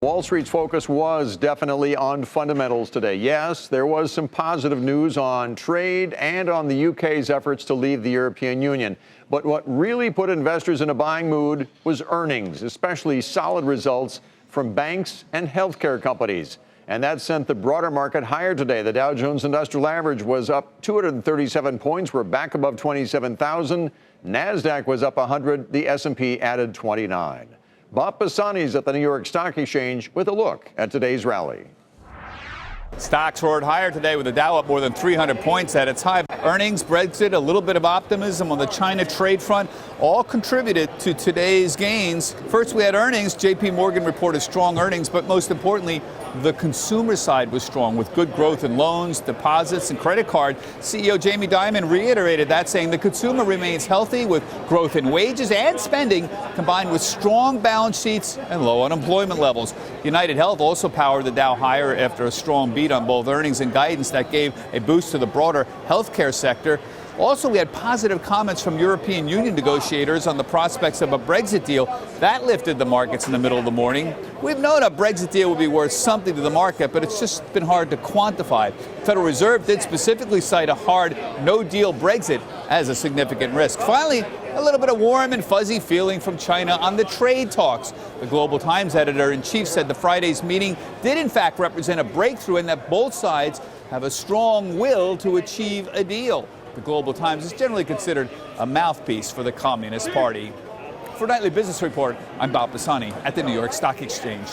Wall Street's focus was definitely on fundamentals today. Yes, there was some positive news on trade and on the UK's efforts to leave the European Union. But what really put investors in a buying mood was earnings, especially solid results from banks and healthcare companies. And that sent the broader market higher today. The Dow Jones Industrial Average was up 237 points. We're back above 27,000. NASDAQ was up 100. The S&P added 29. Bob Pisani is at the New York Stock Exchange with a look at today's rally. Stocks roared higher today with the Dow up more than 300 points at its high. Earnings, Brexit, a little bit of optimism on the China trade front all contributed to today's gains. First, we had earnings. J.P. Morgan reported strong earnings, but most importantly, the consumer side was strong with good growth in loans, deposits, and credit card. CEO Jamie Dimon reiterated that, saying the consumer remains healthy with growth in wages and spending combined with strong balance sheets and low unemployment levels. United Health also powered the Dow higher after a strong beat on both earnings and guidance that gave a boost to the broader healthcare sector. Also, we had positive comments from European Union negotiators on the prospects of a Brexit deal. That lifted the markets in the middle of the morning. We've known a Brexit deal would be worth something to the market, but it's just been hard to quantify. Federal Reserve did specifically cite a hard no-deal Brexit as a significant risk. Finally, a little bit of warm and fuzzy feeling from China on the trade talks. The Global Times editor-in-chief said the Friday's meeting did in fact represent a breakthrough and that both sides have a strong will to achieve a deal. The Global Times is generally considered a mouthpiece for the Communist Party. For Nightly Business Report, I'm Bob Pisani at the New York Stock Exchange.